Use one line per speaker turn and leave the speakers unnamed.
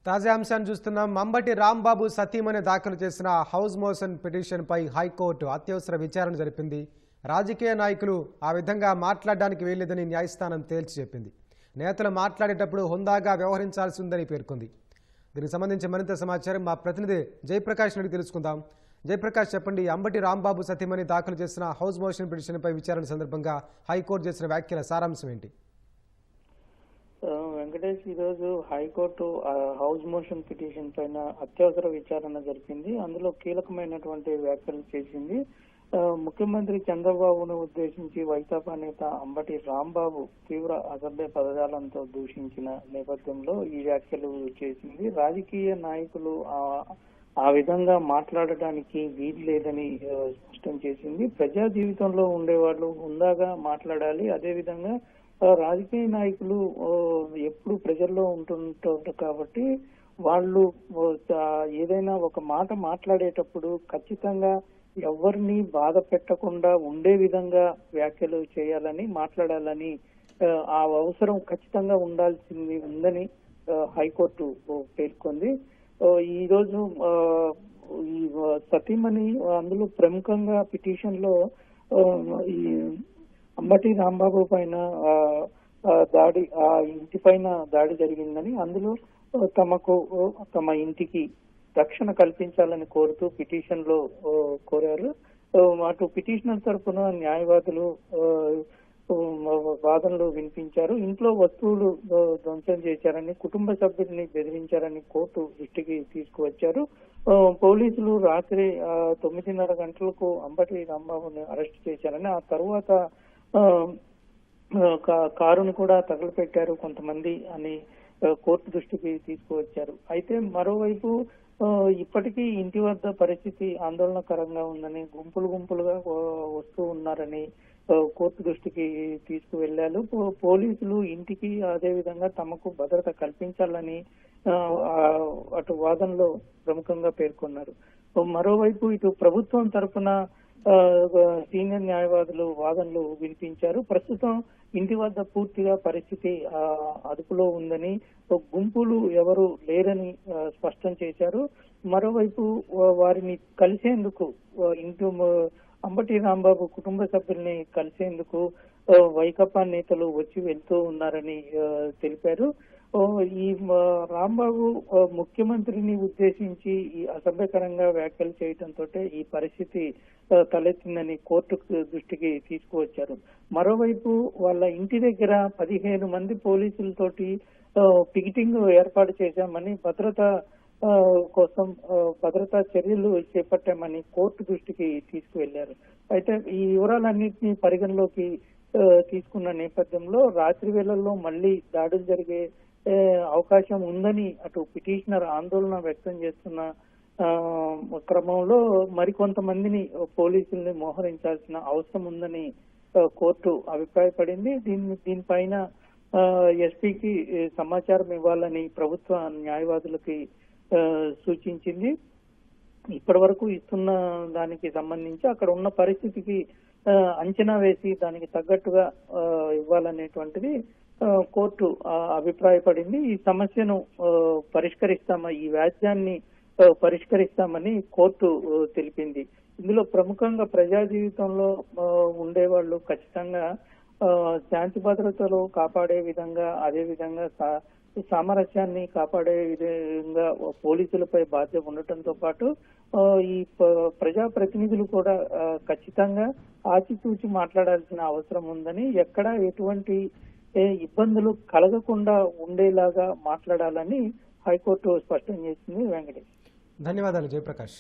తాజా అంశాన్ని చూస్తున్నాం. మంబటి రాంబాబు సతీమణి దాఖలు చేసిన హౌస్ మోషన్ పిటిషన్పై హైకోర్టు అత్యవసర విచారణ జరిపింది. రాజకీయ నాయకులు ఆ విధంగా మాట్లాడడానికి వీల్లేదని న్యాయస్థానం తేల్చి చెప్పింది. నేతలు మాట్లాడేటప్పుడు హుందాగా వ్యవహరించాల్సి ఉందని పేర్కొంది. దీనికి సంబంధించి మరింత సమాచారం మా ప్రతినిధి జయప్రకాష్ నుండి తెలుసుకుందాం. జయప్రకాష్, చెప్పండి. అంబటి రాంబాబు సతీమణి దాఖలు చేసిన హౌస్ మోషన్ పిటిషన్పై విచారణ సందర్భంగా హైకోర్టు చేసిన వ్యాఖ్యల సారాంశం ఏంటి?
వెంకటేష్, ఈరోజు హైకోర్టు హౌస్ మోషన్ పిటిషన్ పైన అత్యవసర విచారణ జరిపింది. అందులో కీలకమైనటువంటి వ్యాఖ్యలు చేసింది. ముఖ్యమంత్రి చంద్రబాబును ఉద్దేశించి వైకాపా నేత అంబటి రాంబాబు తీవ్ర అసభ్య పదజాలంతో దూషించిన నేపథ్యంలో ఈ వ్యాఖ్యలు చేసింది. రాజకీయ నాయకులు ఆ విధంగా మాట్లాడడానికి వీలు లేదని స్పష్టం చేసింది. ప్రజా జీవితంలో ఉండేవాళ్ళు హుందాగా మాట్లాడాలి. అదేవిధంగా రాజకీయ నాయకులు ఎప్పుడు ప్రజల్లో ఉంటుంటారు కాబట్టి వాళ్ళు ఏదైనా ఒక మాట మాట్లాడేటప్పుడు ఖచ్చితంగా ఎవరిని బాధ పెట్టకుండా ఉండే విధంగా వ్యాఖ్యలు చేయాలని, మాట్లాడాలని ఆ అవసరం ఖచ్చితంగా ఉందని హైకోర్టు పేర్కొంది. ఈ రోజు ఈ సతీమణి అందులో ప్రముఖంగా పిటిషన్ లో ఈ అంబటి రాంబాబు పైన దాడి, ఆ ఇంటి పైన దాడి జరిగిందని, అందులో తమ ఇంటికి రక్షణ కల్పించాలని కోరుతూ పిటిషన్ లో కోరారు. అటు పిటిషనర్ తరఫున న్యాయవాదులు వాదనలు వినిపించారు. ఇంట్లో వస్తువులు ధ్వంసం చేశారని, కుటుంబ సభ్యుల్ని బెదిరించారని కోర్టు దృష్టికి తీసుకువచ్చారు. పోలీసులు రాత్రి 9:30 గంటలకు అంబటి రాంబాబుని అరెస్ట్ చేశారని, ఆ తర్వాత కారును కూడా తగలపెట్టారు కొంతమంది అని కోర్టు దృష్టికి తీసుకువచ్చారు. అయితే మరోవైపు ఇప్పటికీ ఇంటి వద్ద పరిస్థితి ఆందోళనకరంగా ఉందని, గుంపులుగా వస్తూ ఉన్నారని కోర్టు దృష్టికి తీసుకువెళ్లారు. పోలీసులు ఇంటికి అదేవిధంగా తమకు భద్రత కల్పించాలని అటు వాదనలో ప్రముఖంగా పేర్కొన్నారు. మరోవైపు ఇటు ప్రభుత్వం తరఫున సీనియర్ న్యాయవాదులు వాదనలు వినిపించారు. ప్రస్తుతం ఇంటి వద్ద పూర్తిగా పరిస్థితి అదుపులో ఉందని, గుంపులు ఎవరు లేరని స్పష్టం చేశారు. మరోవైపు వారిని కలిసేందుకు అంబటి రాంబాబు కుటుంబ సభ్యుల్ని కలిసేందుకు వైకాపా నేతలు వచ్చి వెళ్తూ ఉన్నారని తెలిపారు. ఈ రాంబాబు ముఖ్యమంత్రిని ఉద్దేశించి ఈ అసభ్యకరంగా వ్యాఖ్యలు చేయడంతో ఈ పరిస్థితి తలెత్తిందని కోర్టు దృష్టికి తీసుకువచ్చారు. మరోవైపు వాళ్ళ ఇంటి దగ్గర 15 మంది పోలీసులతోటి పికెటింగ్ ఏర్పాటు చేశామని, భద్రతా చర్యలు చేపట్టామని కోర్టు దృష్టికి తీసుకువెళ్లారు. అయితే ఈ వివరాలన్నింటినీ పరిగణలోకి తీసుకున్న నేపథ్యంలో రాత్రి వేళల్లో మళ్లీ దాడులు జరిగే అవకాశం ఉందని అటు పిటిషనర్ ఆందోళన వ్యక్తం చేస్తున్న క్రమంలో మరికొంతమందిని పోలీసుల్ని మోహరించాల్సిన అవసరం ఉందని కోర్టు అభిప్రాయపడింది. దీనిపైన ఎస్పీకి సమాచారం ఇవ్వాలని ప్రభుత్వ న్యాయవాదులకి సూచించింది. ఇప్పటి వరకు ఇస్తున్న దానికి సంబంధించి అక్కడ ఉన్న పరిస్థితికి అంచనా వేసి దానికి తగ్గట్టుగా ఇవ్వాలనేటువంటిది కోర్టు అభిప్రాయపడింది. ఈ సమస్యను ఈ వ్యాజ్యాన్ని పరిష్కరిస్తామని కోర్టు తెలిపింది. ఇందులో ప్రముఖంగా ప్రజా జీవితంలో ఉండేవాళ్ళు ఖచ్చితంగా శాంతి భద్రతలు కాపాడే విధంగా, అదేవిధంగా సామరస్యాన్ని కాపాడే విధంగా పోలీసులపై బాధ్యత ఉండటంతో పాటు ఈ ప్రజా ప్రతినిధులు కూడా ఖచ్చితంగా ఆచితూచి మాట్లాడాల్సిన అవసరం ఉందని, ఎక్కడ ఎటువంటి ఇబ్బందులు కలగకుండా ఉండేలాగా మాట్లాడాలని హైకోర్టు స్పష్టం చేసింది. వెంకటేష్,
ధన్యవాదాలు జయప్రకాష్.